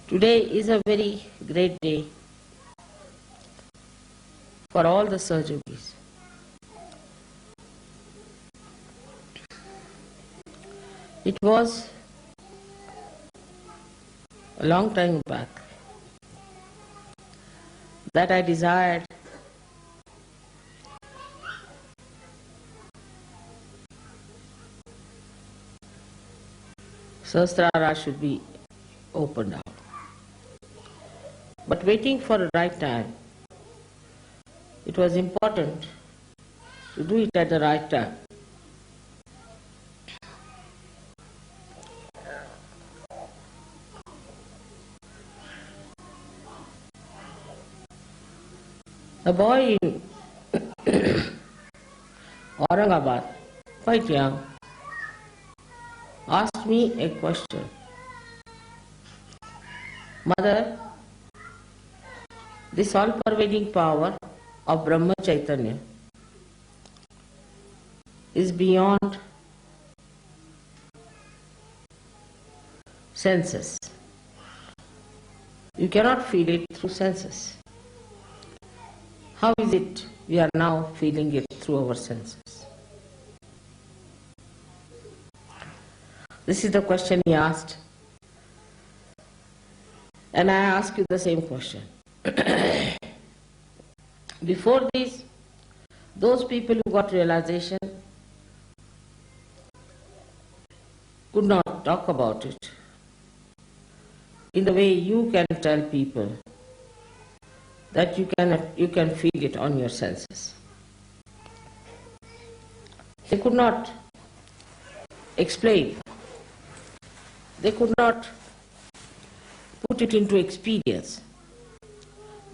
Today is a very great day for all the Sahajogis. It was a long time back that I desired Sahasrara should be opened out. But waiting for the right time, it was important to do it at the right time. A boy in Aurangabad, quite young, asked me a question. Mother, this all-pervading power of Brahma Chaitanya is beyond senses. You cannot feel it through senses. How is it we are now feeling it through our senses? This is the question he asked. And I ask you the same question. Before this, those people who got realization could not talk about it in the way you can tell people that you can feel it on your senses. They could not explain. They could not put it into experience.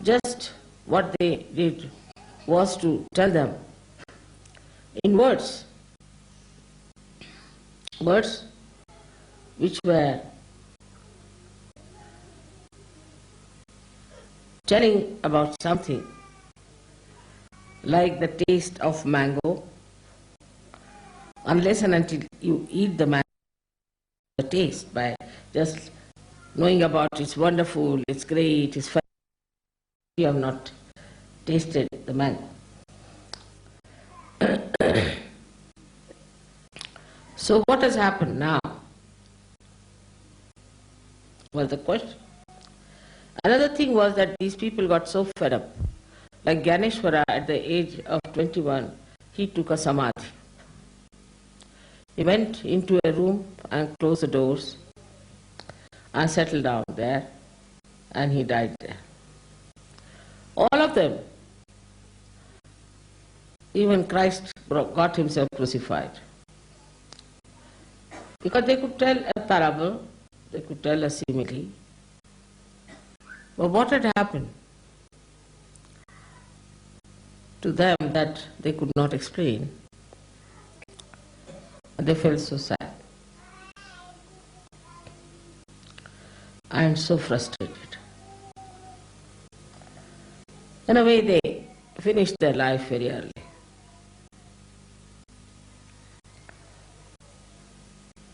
Just what they did was to tell them in words which were telling about something like the taste of mango. Unless and until you eat the mango, the taste by just knowing about it's wonderful, it's great, it's fun, you have not tasted the mango. So what has happened now was the question. Another thing was that these people got so fed up. Like Ganeshwara, at the age of 21, he took a samadhi. He went into a room and closed the doors and settled down there, and he died there. All of them, even Christ got himself crucified. Because they could tell a parable, they could tell a simile. But what had happened to them that they could not explain? They felt so sad and so frustrated. In a way, they finished their life very early.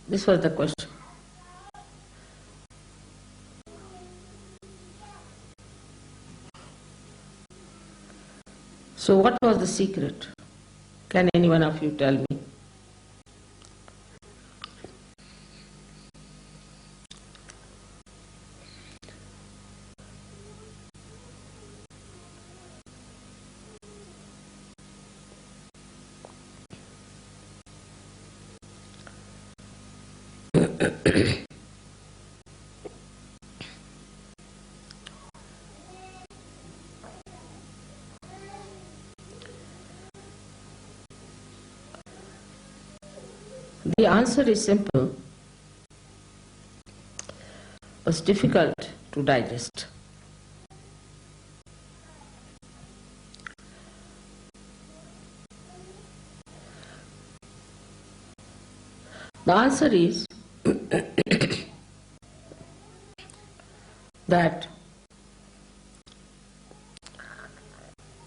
This was the question. So what was the secret? Can any one of you tell me? The answer is simple, but difficult to digest. The answer is that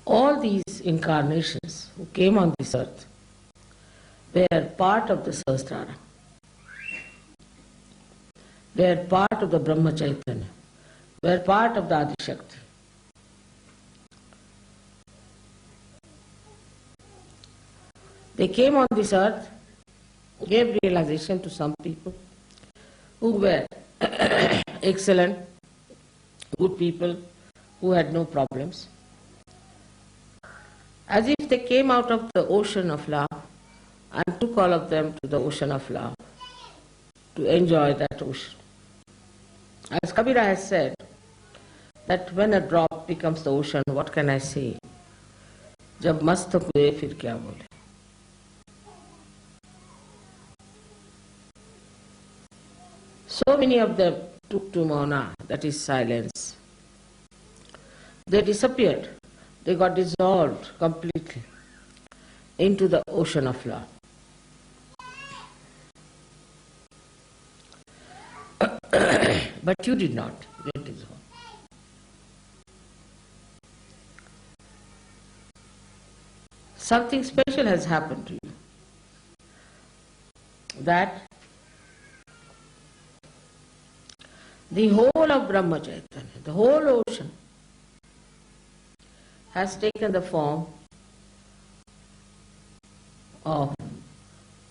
all these incarnations who came on this earth were part of the Sahasrara. They are part of the Brahma Chaitanya. They are part of the Adi Shakti. They came on this earth, gave realization to some people who were excellent, good people, who had no problems. As if they came out of the ocean of love and took all of them to the ocean of love to enjoy that ocean. As Kabira has said, that when a drop becomes the ocean, what can I say? Jab mast hue fir kya bole. So many of them took to mauna, that is silence. They disappeared. They got dissolved completely into the ocean of love. But you did not get dissolved. Something special has happened to you. That the whole of Brahma Chaitanya, the whole ocean, has taken the form of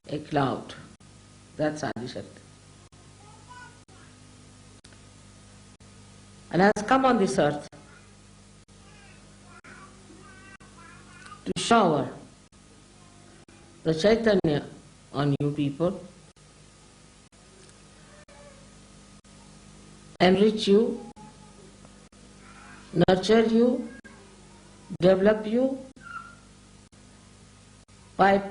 a cloud. That's Adi Shakti. And has come on this earth to shower the Chaitanya on you people, enrich you, nurture you, develop you by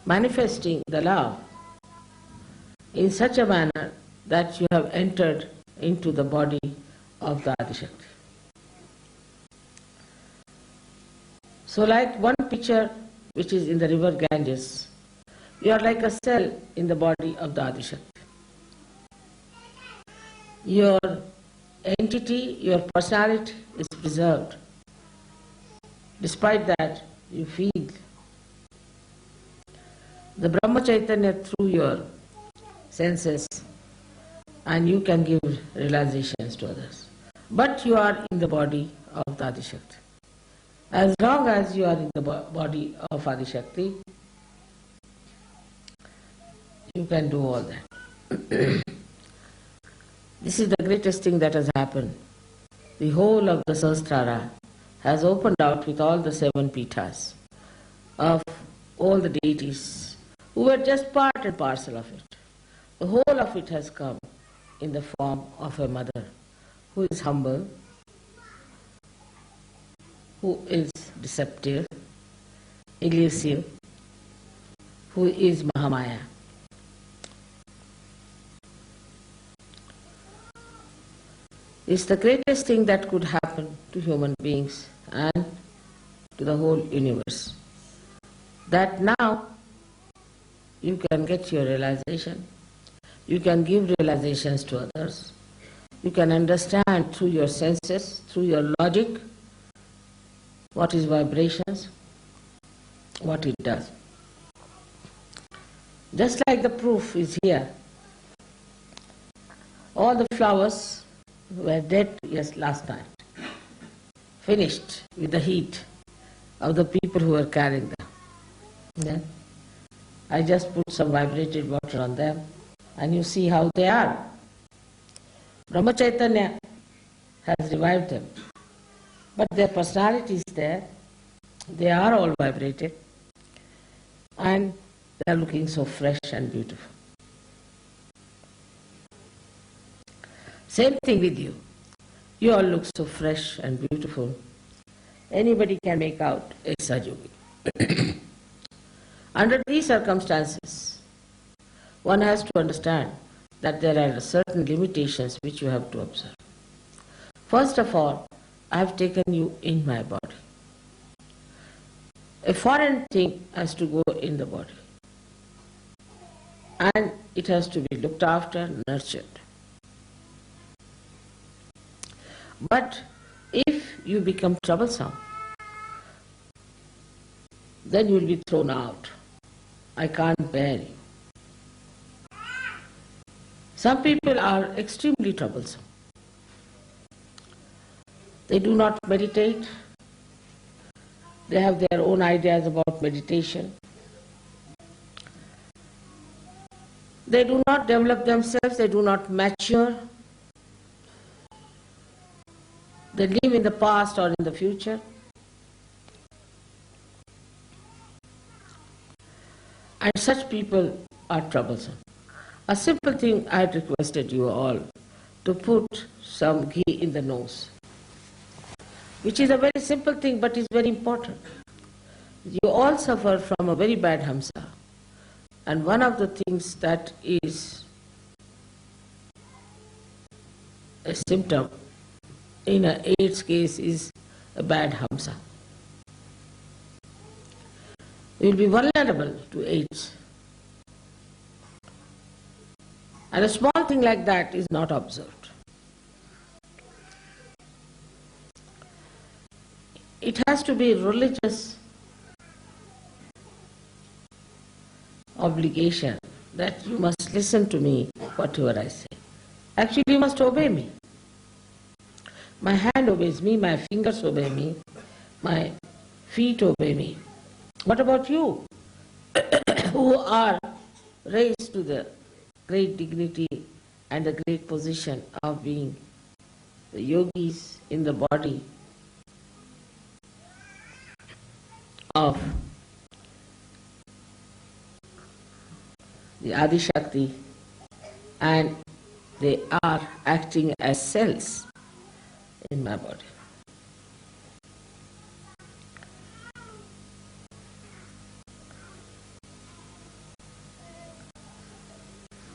manifesting the love in such a manner that you have entered into the body of the Adi Shakti. So like one picture which is in the river Ganges, you are like a cell in the body of the Adi Shakti. Your entity, your personality is preserved. Despite that, you feel the Brahma Chaitanya through your senses, and you can give realizations to others. But you are in the body of the Adi Shakti. As long as you are in the body of Adi Shakti, you can do all that. This is the greatest thing that has happened. The whole of the Sahasrara has opened out with all the 7 pithas of all the deities who were just part and parcel of it. The whole of it has come in the form of a mother who is humble, who is deceptive, elusive, who is Mahamaya. It's the greatest thing that could happen to human beings and to the whole universe. That now you can get your realization, you can give realizations to others, you can understand through your senses, through your logic, what is vibrations, what it does. Just like the proof is here. All the flowers were dead last night, finished with the heat of the people who were carrying them. Then I just put some vibrated water on them and you see how they are. Brahma Chaitanya has revived them, but their personality is there. They are all vibrated and they are looking so fresh and beautiful. Same thing with you. You all look so fresh and beautiful. Anybody can make out a Sajogi. Under these circumstances, one has to understand that there are certain limitations which you have to observe. First of all, I have taken you in my body. A foreign thing has to go in the body. And it has to be looked after, nurtured. But if you become troublesome, then you will be thrown out. I can't bear you. Some people are extremely troublesome. They do not meditate. They have their own ideas about meditation. They do not develop themselves, they do not mature. They live in the past or in the future. And such people are troublesome. A simple thing I had requested you all to put some ghee in the nose, which is a very simple thing but is very important. You all suffer from a very bad hamsa, and one of the things that is a symptom in an AIDS case is a bad hamsa. You will be vulnerable to AIDS. And a small thing like that is not observed. It has to be religious obligation that you must listen to me, whatever I say. Actually, you must obey me. My hand obeys me, my fingers obey me, my feet obey me. What about you, who are raised to the great dignity and the great position of being the yogis in the body of the Adi Shakti, and they are acting as cells in my body.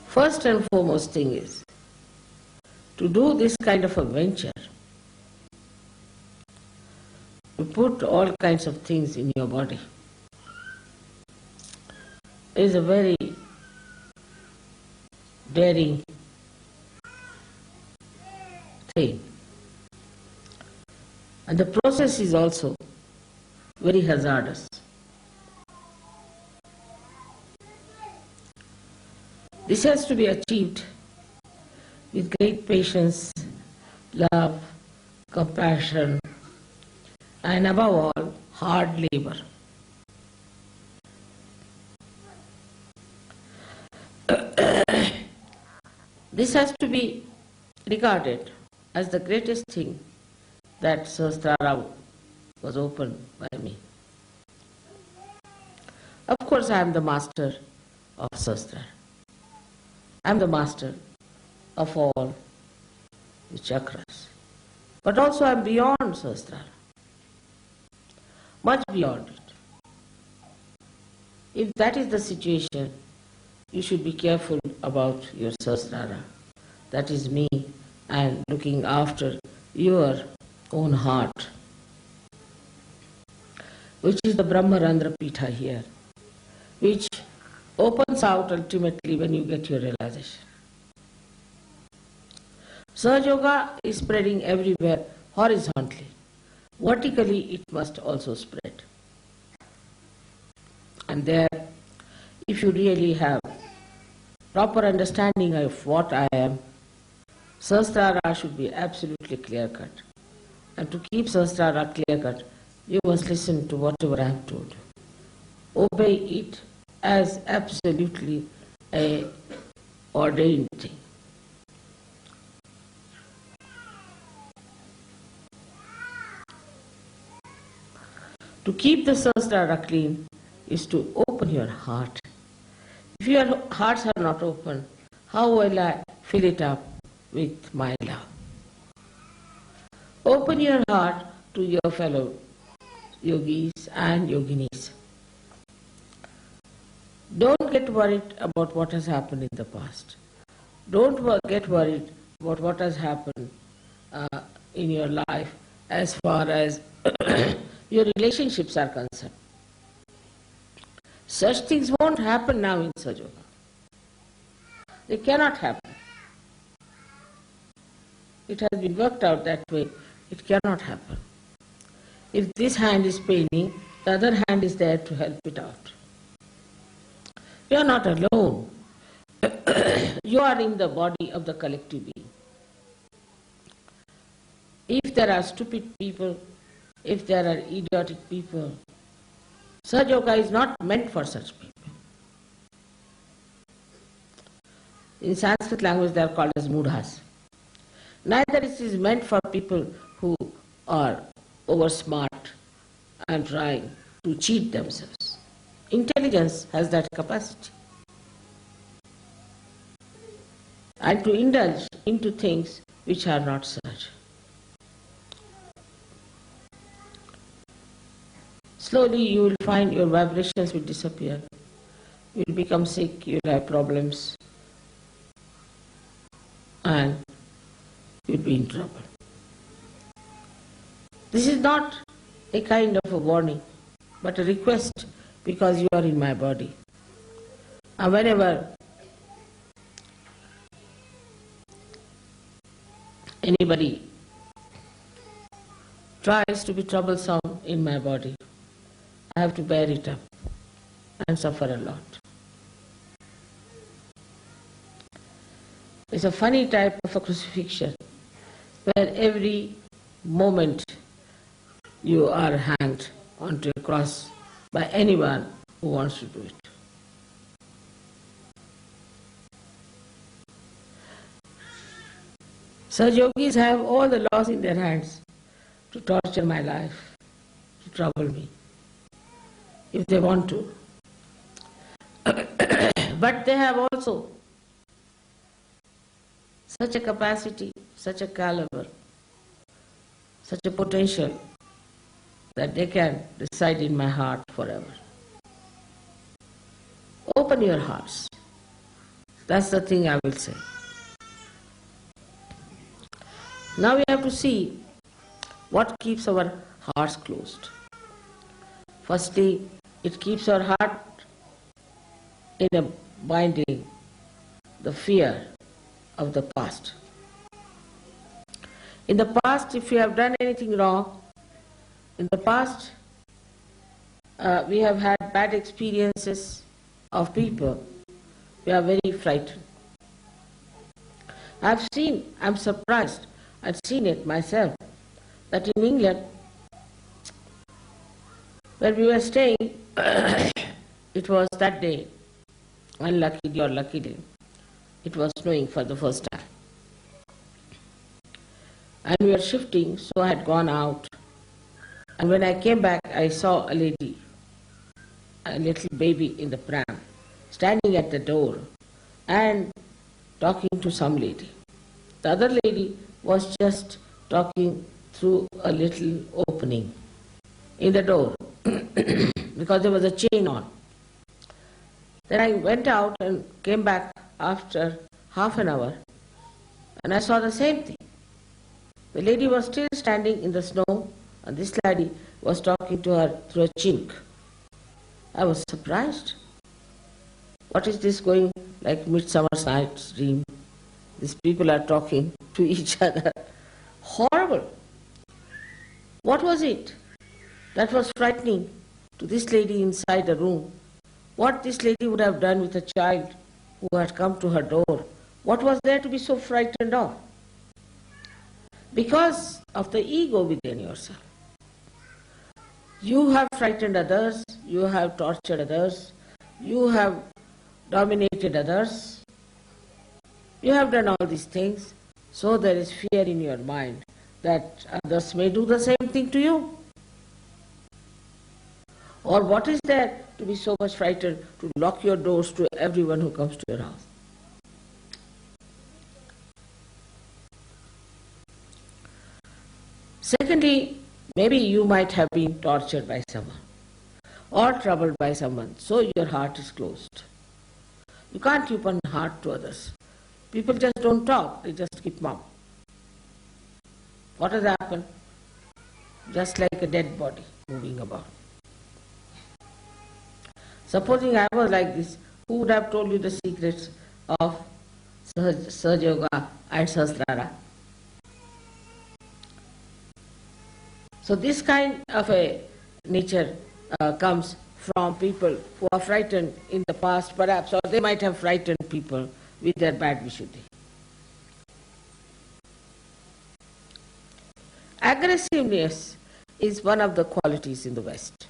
First and foremost thing is to do this kind of a venture, to put all kinds of things in your body, is a very daring thing. And the process is also very hazardous. This has to be achieved with great patience, love, compassion, and above all, hard labor. This has to be regarded as the greatest thing that Sahasrara was opened by me. Of course, I am the master of Sahasrara. I am the master of all the chakras. But also I am beyond Sahasrara, much beyond it. If that is the situation, you should be careful about your Sahasrara. That is me, and looking after your own heart, which is the Brahmarandra Pitha here, which opens out ultimately when you get your realization. Sahaja Yoga is spreading everywhere horizontally. Vertically it must also spread. And there, if you really have proper understanding of what I am, Sahasrara should be absolutely clear-cut. And to keep Sahasrara clear-cut, you must listen to whatever I have told you. Obey it as absolutely a ordained thing. To keep the Sahasrara clean is to open your heart. If your hearts are not open, how will I fill it up with my love? Open your heart to your fellow yogis and yoginis. Don't get worried about what has happened in the past. Don't get worried about what has happened in your life as far as your relationships are concerned. Such things won't happen now in Sahaja Yoga. They cannot happen. It has been worked out that way. It cannot happen. If this hand is paining, the other hand is there to help it out. You are not alone. you are in the body of the collective being. If there are stupid people, if there are idiotic people, Sahaja Yoga is not meant for such people. In Sanskrit language they are called as mudhas. Neither it is meant for people who are over smart and trying to cheat themselves. Intelligence has that capacity. And to indulge into things which are not such. Slowly you will find your vibrations will disappear. You will become sick, you will have problems, and you will be in trouble. This is not a kind of a warning, but a request, because you are in my body. And whenever anybody tries to be troublesome in my body, I have to bear it up and suffer a lot. It's a funny type of a crucifixion where every moment you are hanged onto a cross by anyone who wants to do it. Such yogis have all the laws in their hands to torture my life, to trouble me, if they want to. But they have also such a capacity, such a caliber, such a potential that they can reside in my heart forever. Open your hearts. That's the thing I will say. Now we have to see what keeps our hearts closed. Firstly, it keeps our heart in a binding, the fear of the past. In the past, if we have done anything wrong, in the past we have had bad experiences of people, we are very frightened. I'm surprised, I've seen it myself, that in England, where we were staying, it was that day, unlucky day or lucky day, it was snowing for the first time. And we were shifting, so I had gone out. And when I came back, I saw a lady, a little baby in the pram, standing at the door and talking to some lady. The other lady was just talking through a little opening in the door because there was a chain on. Then I went out and came back after half an hour and I saw the same thing. The lady was still standing in the snow and this lady was talking to her through a chink. I was surprised. What is this going like Midsummer Night's Dream? These people are talking to each other. Horrible. What was it that was frightening to this lady inside the room? What this lady would have done with a child who had come to her door? What was there to be so frightened of? Because of the ego within yourself. You have frightened others, you have tortured others, you have dominated others, you have done all these things, so there is fear in your mind that others may do the same thing to you. Or what is there to be so much frightened to lock your doors to everyone who comes to your house? Secondly, maybe you might have been tortured by someone or troubled by someone, so your heart is closed. You can't open heart to others. People just don't talk, they just keep mum. What has happened? Just like a dead body moving about. Supposing I was like this, who would have told you the secrets of Sahaja Yoga and Sahasrara? So this kind of a nature comes from people who are frightened in the past perhaps, or they might have frightened people with their bad Vishuddhi. Aggressiveness is one of the qualities in the West,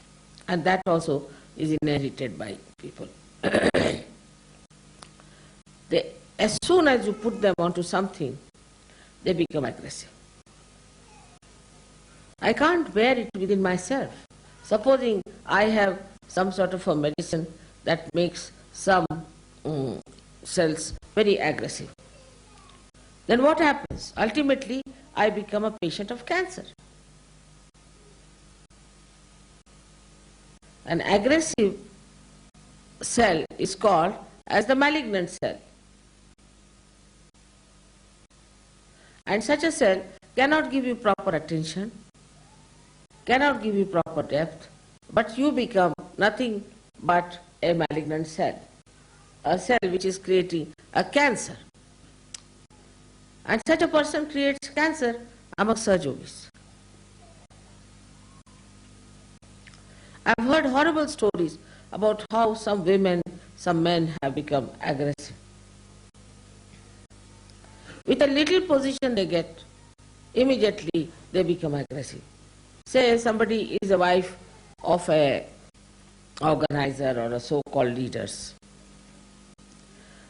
and that also is inherited by people. As soon as you put them onto something, they become aggressive. I can't bear it within myself. Supposing I have some sort of a medicine that makes some cells very aggressive, then what happens? Ultimately, I become a patient of cancer. An aggressive cell is called as the malignant cell. And such a cell cannot give you proper attention, cannot give you proper depth, but you become nothing but a malignant cell, a cell which is creating a cancer. And such a person creates cancer among Sahajogis. I've heard horrible stories about how some women, some men have become aggressive. With a little position they get, immediately they become aggressive. Say somebody is a wife of a organizer or a so-called leaders.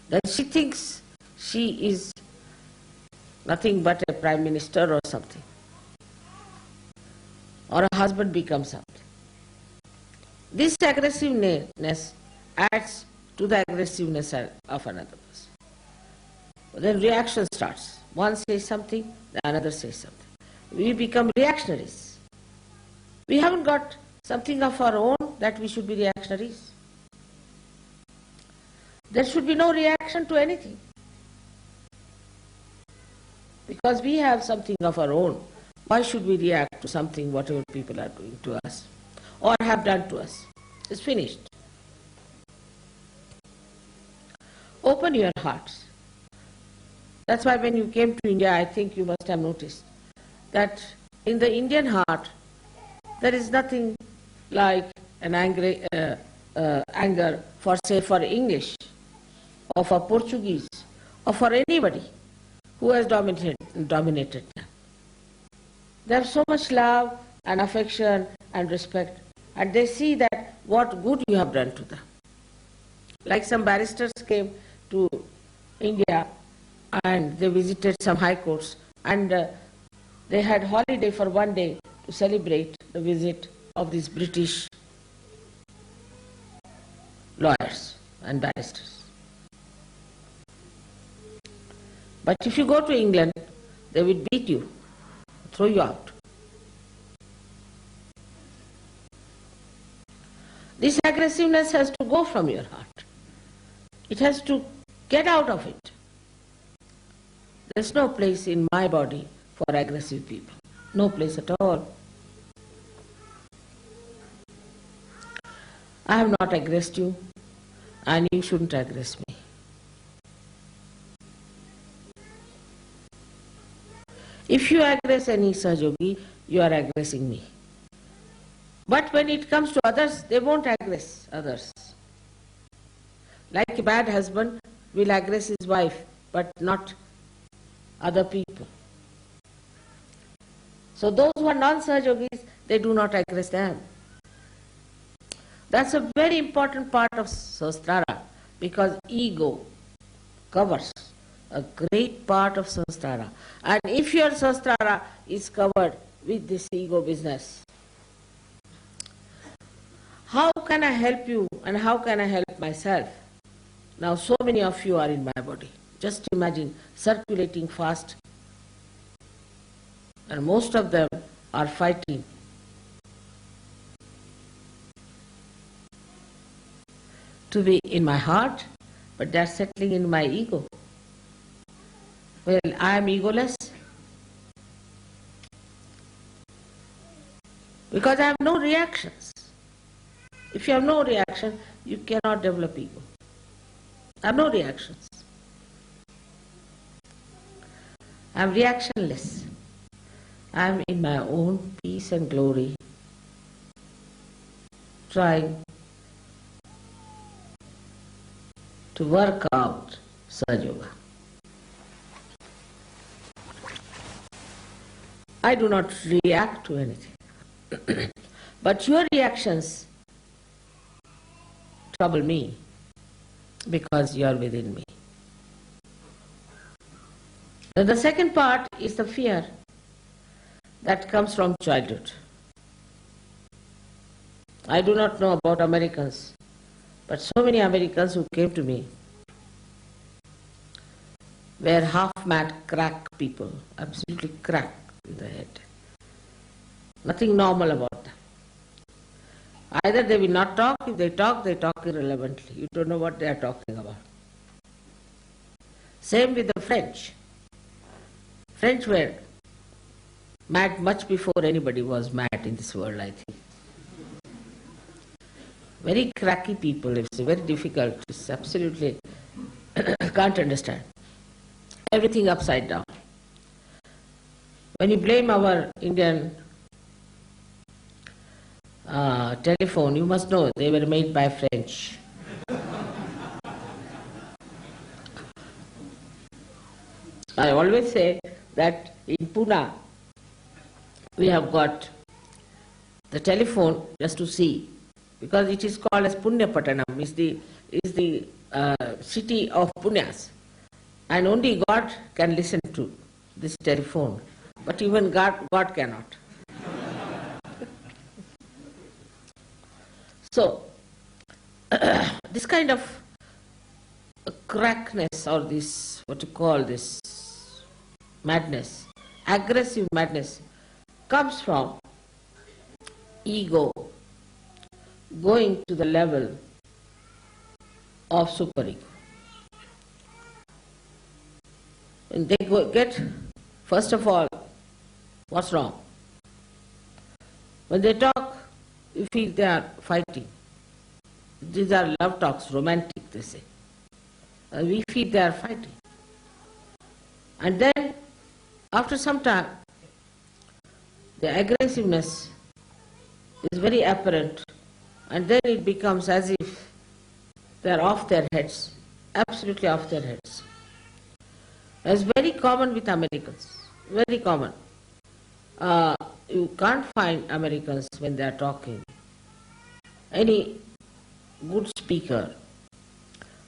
Then she thinks she is nothing but a prime minister or something. Or a husband becomes something. This aggressiveness adds to the aggressiveness of another person. Then reaction starts. One says something, the another says something. We become reactionaries. We haven't got something of our own that we should be reactionaries. There should be no reaction to anything. Because we have something of our own, why should we react to something, whatever people are doing to us or have done to us? It's finished. Open your hearts. That's why when you came to India, I think you must have noticed that in the Indian heart, there is nothing like an anger for, say, for English or for Portuguese or for anybody who has dominated them. There's so much love and affection and respect, and they see that what good you have done to them. Like some barristers came to India and they visited some high courts, and they had holiday for one day to celebrate the visit of these British lawyers and barristers. But if you go to England, they will beat you, throw you out. This aggressiveness has to go from your heart. It has to get out of it. There's no place in my body for aggressive people. No place at all. I have not aggressed you, and you shouldn't aggress me. If you aggress any Sahajogi, you are aggressing me. But when it comes to others, they won't aggress others. Like a bad husband will aggress his wife, but not other people. So those who are non-Sahajogis, they do not aggress them. That's a very important part of Sahasrara, because ego covers a great part of Sahasrara. And if your Sahasrara is covered with this ego business, how can I help you and how can I help myself? Now so many of you are in my body. Just imagine circulating fast, and most of them are fighting. To be in my heart, but they are settling in my ego. Well, I am egoless because I have no reactions. If you have no reaction, you cannot develop ego. I have no reactions. I am reactionless. I am in my own peace and glory, trying to work out Sahaja Yoga. I do not react to anything. But your reactions trouble me because you are within me. And the second part is the fear that comes from childhood. I do not know about Americans, but so many Americans who came to me were half-mad crack people, absolutely crack in the head. Nothing normal about them. Either they will not talk, if they talk irrelevantly. You don't know what they are talking about. Same with the French. French were mad much before anybody was mad in this world, I think. Very cracky people, it's very difficult, it's absolutely can't understand. Everything upside down. When you blame our Indian telephone, you must know they were made by French. I always say that in Pune we have got the telephone just to see, because it is called as Punyapatanam, is the city of Punyas, and only God can listen to this telephone, but even God cannot. So, this kind of crackness, or this, what you call this, madness, aggressive madness, comes from ego going to the level of superego. When they get, first of all, what's wrong? When they talk, you feel they are fighting. These are love talks, romantic, they say. We feel they are fighting. And then, after some time, the aggressiveness is very apparent, and then it becomes as if they are off their heads, absolutely off their heads. It's very common with Americans, very common. You can't find Americans when they are talking any good speaker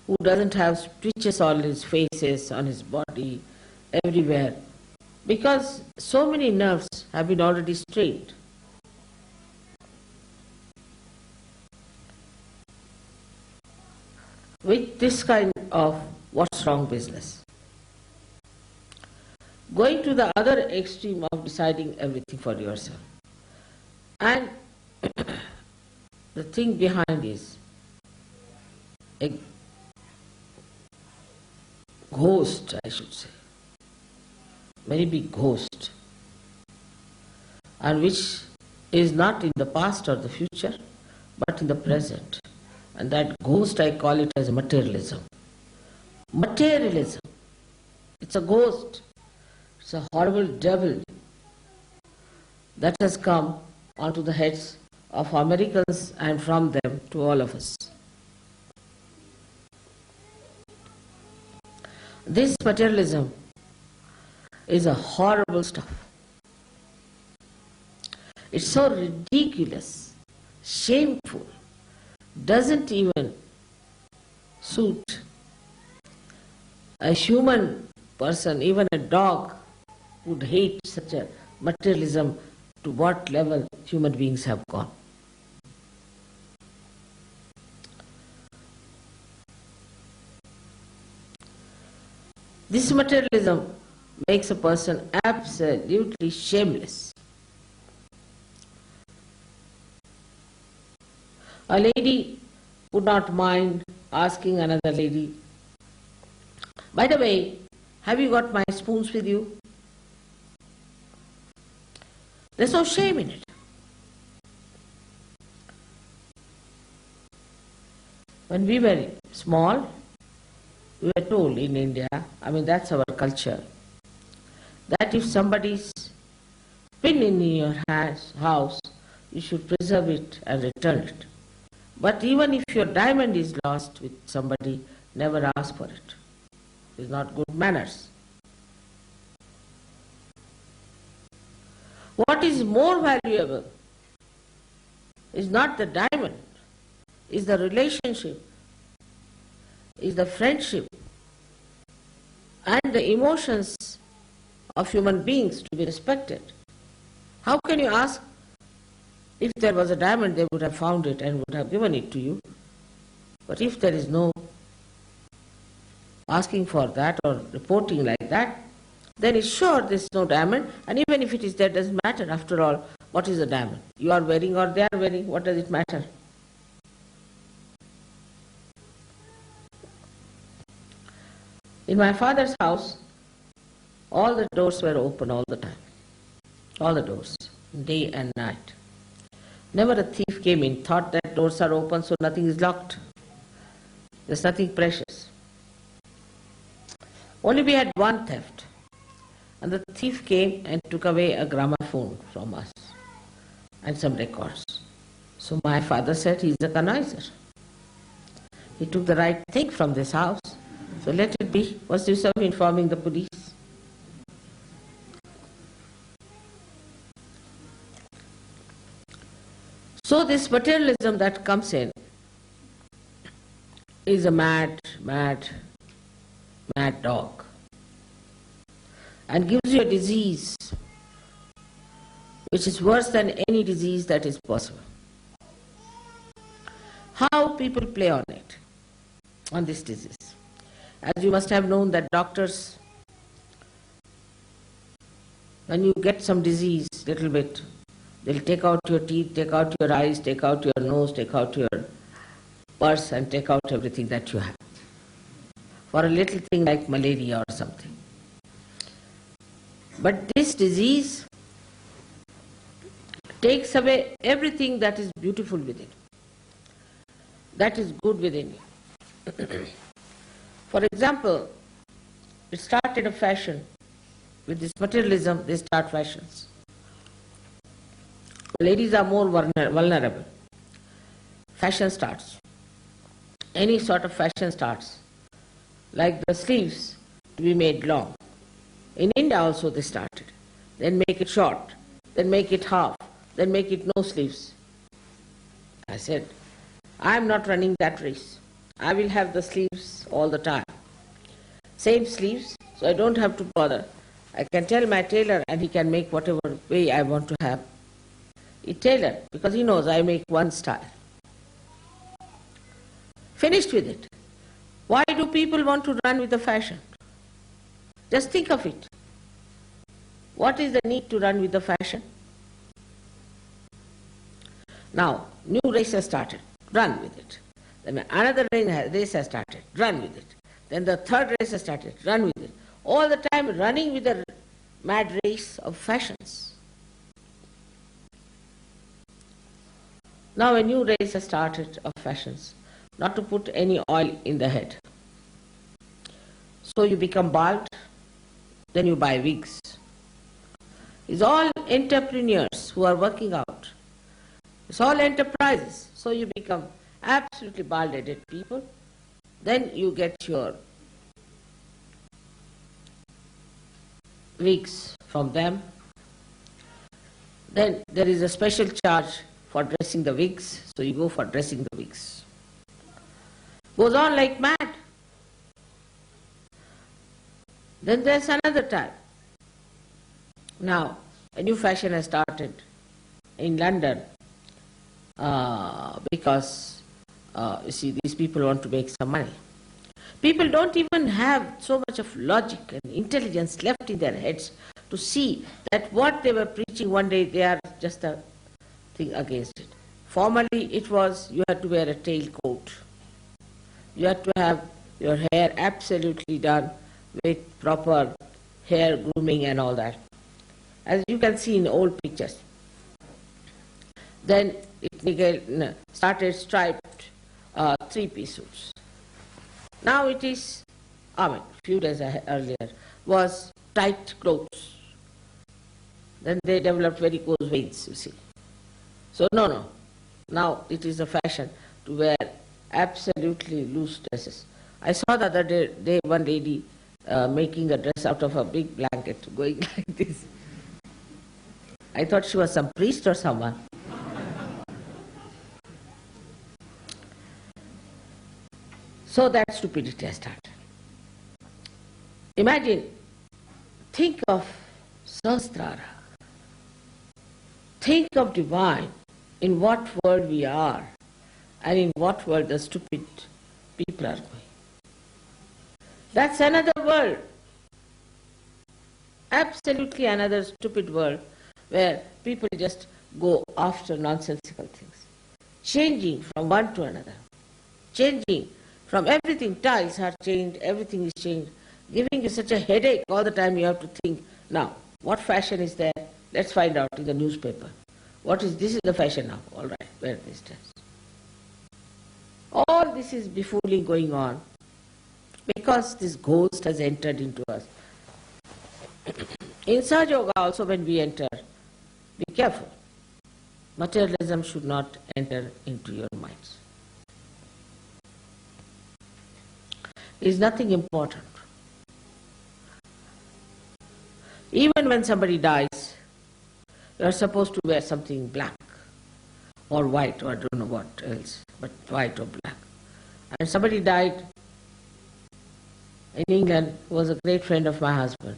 who doesn't have stitches on his faces, on his body, everywhere, because so many nerves have been already strained. With this kind of what's wrong business. Going to the other extreme of deciding everything for yourself. And the thing behind is a ghost, I should say, very big ghost, and which is not in the past or the future, but in the present. And that ghost, I call it as materialism. Materialism. It's a ghost. It's a horrible devil that has come onto the heads of Americans and from them to all of us. This materialism is a horrible stuff. It's so ridiculous, shameful, doesn't even suit a human person. Even a dog would hate such a materialism, to what level human beings have gone. This materialism makes a person absolutely shameless. A lady would not mind asking another lady, "By the way, have you got my spoons with you?" There's no shame in it. When we were small, we were told in India, I mean that's our culture, that if somebody's pin in your house, you should preserve it and return it. But even if your diamond is lost with somebody, never ask for it. is not good manners. What is more valuable is not the diamond, is the relationship, is the friendship and the emotions of human beings to be respected. How can you ask, if there was a diamond they would have found it and would have given it to you, but if there is no asking for that or reporting like that, then it's sure there is no diamond, and even if it is there, doesn't matter. After all, what is a diamond? You are wearing or they are wearing, what does it matter? In my father's house, all the doors were open all the time. All the doors, day and night. Never a thief came in, thought that doors are open so nothing is locked. There's nothing precious. Only we had one theft. And the thief came and took away a gramophone from us and some records. So my father said, he is a connoisseur. He took the right thing from this house. So let it be. What's the use of informing the police? So this materialism that comes in is a mad dog, and gives you a disease which is worse than any disease that is possible. How people play on it, on this disease. As you must have known that doctors, when you get some disease, little bit, they'll take out your teeth, take out your eyes, take out your nose, take out your purse and take out everything that you have. For a little thing like malaria or something. But this disease takes away everything that is beautiful within, that is good within you. For example, it started a fashion. With this materialism, they start fashions. Ladies are more vulnerable. Fashion starts. Any sort of fashion starts. Like the sleeves to be made long. In India also they started. Then make it short, then make it half, then make it no sleeves. I said, I am not running that race. I will have the sleeves all the time. Same sleeves, so I don't have to bother. I can tell my tailor and he can make whatever way I want to have. He tailored because he knows I make one style. Finished with it. Why do people want to run with the fashion? Just think of it. What is the need to run with the fashion? Now, new race has started. Run with it. Then another race has started. Run with it. Then the third race has started. Run with it. All the time running with the mad race of fashions. Now a new race has started of fashions. Not to put any oil in the head. So you become bald, then you buy wigs. It's all entrepreneurs who are working out. It's all enterprises. So you become absolutely bald-headed people. Then you get your wigs from them. Then there is a special charge for dressing the wigs, so you go for dressing the wigs. Goes on like mad. Then there's another type. Now, a new fashion has started in London because, you see, these people want to make some money. People don't even have so much of logic and intelligence left in their heads to see that what they were preaching one day, they are just a thing against it. Formerly, it was you had to wear a tailcoat. You had to have your hair absolutely done with proper hair grooming and all that, as you can see in old pictures. Then it started striped three-piece suits. Now it is, a few days earlier, was tight clothes. Then they developed varicose veins, you see. So no. Now it is a fashion to wear absolutely loose dresses. I saw the other day one lady making a dress out of a big blanket, going like this. I thought she was some priest or someone. So that stupidity I started. Imagine, think of Sahasrara. Think of divine, in what world we are and in what world the stupid people are going. That's another world. Absolutely another stupid world where people just go after nonsensical things. Changing from one to another. Changing from everything, tiles are changed, everything is changed. Giving you such a headache all the time you have to think, now, what fashion is there? Let's find out in the newspaper. This is the fashion now, all right, wear this dress. All this is befooling going on because this ghost has entered into us. In Sahaja Yoga also when we enter, be careful. Materialism should not enter into your minds. It is nothing important. Even when somebody dies, you are supposed to wear something black or white or I don't know what else, but white or black. And somebody died in England who was a great friend of my husband.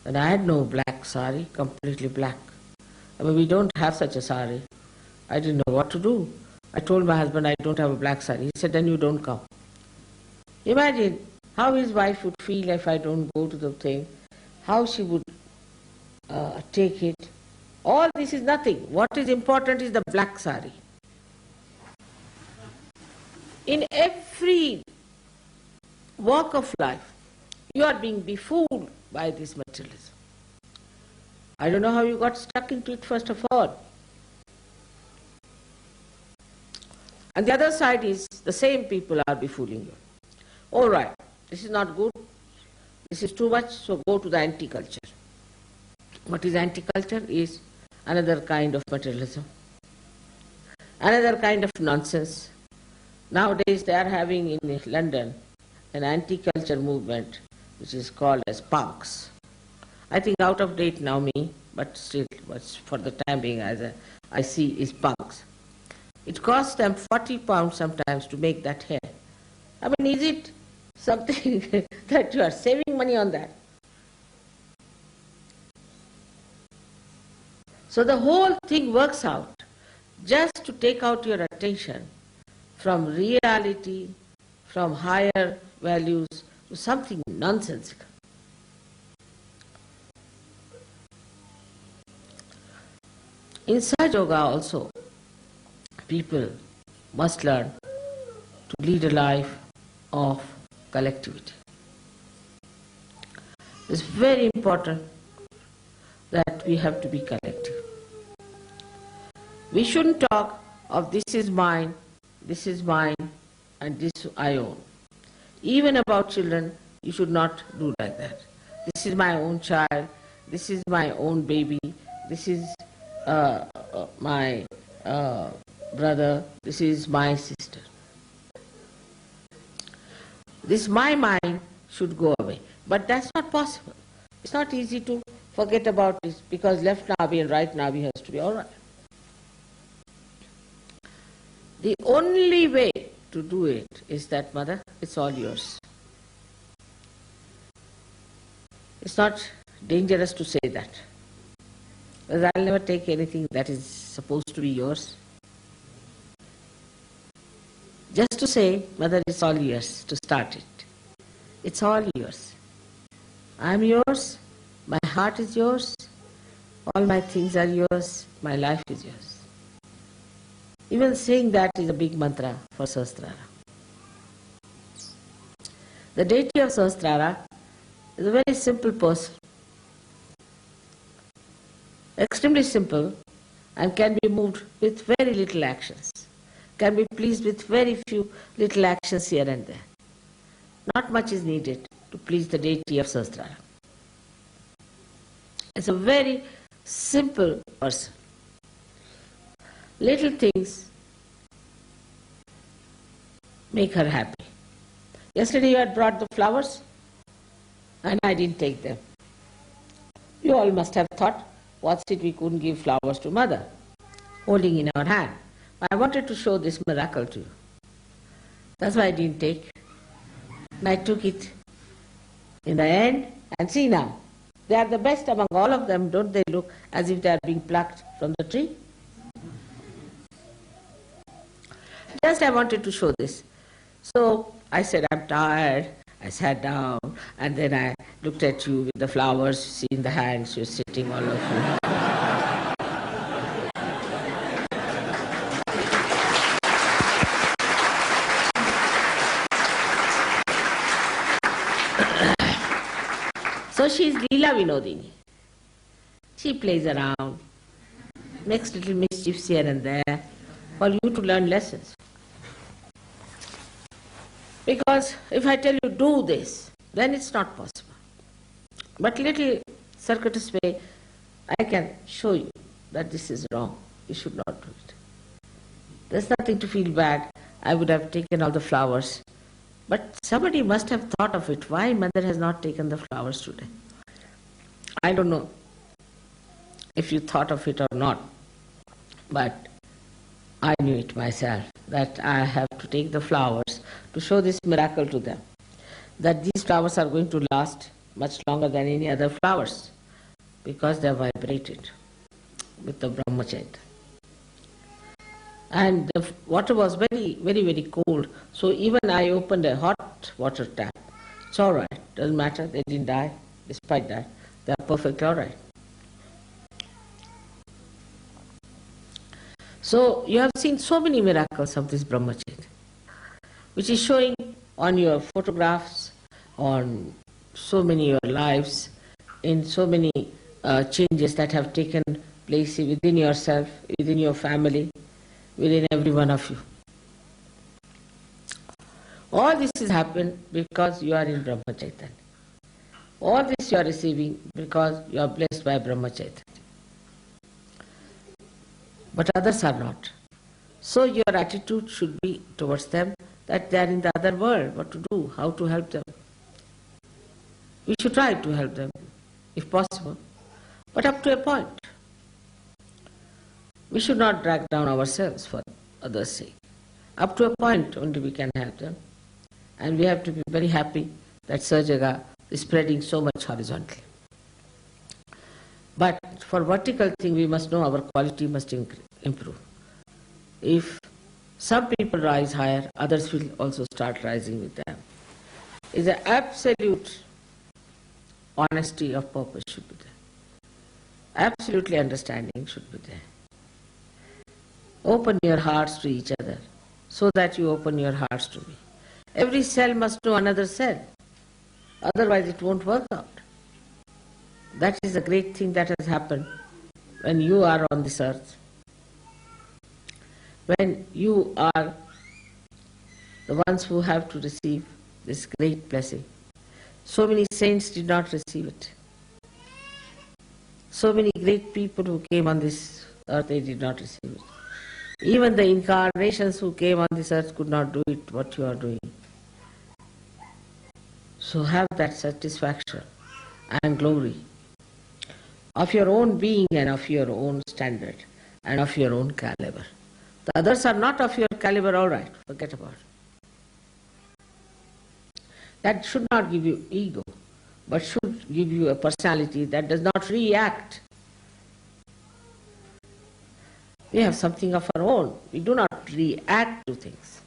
And I had no black sari, completely black. I mean, we don't have such a sari. I didn't know what to do. I told my husband I don't have a black sari. He said, then you don't come. Imagine how his wife would feel if I don't go to the thing, how she would take it. All this is nothing. What is important is the black sari. In every walk of life, you are being befooled by this materialism. I don't know how you got stuck into it first of all. And the other side is the same people are befooling you. All right, this is not good, this is too much, so go to the anti-culture. What is anti-culture? Is another kind of materialism, another kind of nonsense. Nowadays they are having in London an anti-culture movement which is called as punks. I think out of date now but still for the time being as I see is punks. It costs them £40 sometimes to make that hair. I mean, is it something that you are saving money on that? So the whole thing works out just to take out your attention from reality, from higher values to something nonsensical. In Sahaja Yoga also, people must learn to lead a life of collectivity. It's very important that we have to be collective. We shouldn't talk of this is mine, and this I own. Even about children, you should not do like that. This is my own child, this is my own baby, this is my brother, this is my sister. This my mind should go away. But that's not possible. It's not easy to forget about this because left Navi and right Navi has to be all right. The only way to do it is that, Mother, it's all yours. It's not dangerous to say that. Because I'll never take anything that is supposed to be yours. Just to say, Mother, it's all yours, to start it. It's all yours. I'm yours, my heart is yours, all my things are yours, my life is yours. Even saying that is a big mantra for Sahasrara. The deity of Sahasrara is a very simple person. Extremely simple and can be moved with very little actions. Can be pleased with very few little actions here and there. Not much is needed to please the deity of Sahasrara. It's a very simple person. Little things make her happy. Yesterday you had brought the flowers. and I didn't take them. You all must have thought, what's it we couldn't give flowers to Mother, holding in our hand. I wanted to show this miracle to you. That's why I didn't take. And I took it in the end, and see now, they are the best among all of them. Don't they look as if they are being plucked from the tree? Just I wanted to show this. So I said, I'm tired. I sat down, and then I looked at you with the flowers, seeing the hands, you're sitting, all of you. So she is Leela Vinodini. She plays around, makes little mischiefs here and there for you to learn lessons. Because if I tell you do this, then it's not possible. But little circuitous way, I can show you that this is wrong. You should not do it. There's nothing to feel bad. I would have taken all the flowers. But somebody must have thought of it. Why Mother has not taken the flowers today? I don't know if you thought of it or not. But I knew it myself, that I have to take the flowers to show this miracle to them, that these flowers are going to last much longer than any other flowers, because they are vibrated with the brahmacharya. And the water was very, very, very cold, so even I opened a hot water tap. It's all right, doesn't matter, they didn't die, despite that, they are perfectly all right. So you have seen so many miracles of this brahmacharya, which is showing on your photographs, on so many of your lives, in so many changes that have taken place within yourself, within your family, within every one of you. All this has happened because you are in brahmacharya. All this you are receiving because you are blessed by brahmacharya. But others are not. So your attitude should be towards them that they are in the other world, what to do, how to help them. We should try to help them, if possible, but up to a point. We should not drag down ourselves for others' sake. Up to a point only we can help them. And we have to be very happy that Sahajaga is spreading so much horizontally. But for vertical thing, we must know our quality must improve. If some people rise higher, others will also start rising with them. It's an absolute honesty of purpose should be there. Absolutely understanding should be there. Open your hearts to each other so that you open your hearts to me. Every cell must know another cell. Otherwise it won't work out. That is a great thing that has happened when you are on this earth. When you are the ones who have to receive this great blessing. So many saints did not receive it. So many great people who came on this earth, they did not receive it. Even the incarnations who came on this earth could not do it what you are doing. So have that satisfaction and glory of your own being and of your own standard and of your own caliber. The others are not of your caliber, all right, forget about it. That should not give you ego, but should give you a personality that does not react. We have something of our own. We do not react to things.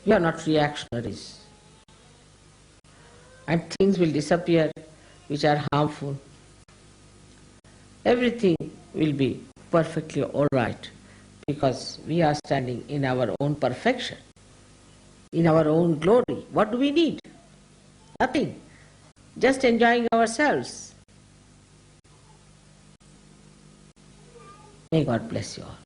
We are not reactionaries. And things will disappear which are harmful. Everything will be perfectly all right because we are standing in our own perfection, in our own glory. What do we need? Nothing. Just enjoying ourselves. May God bless you all.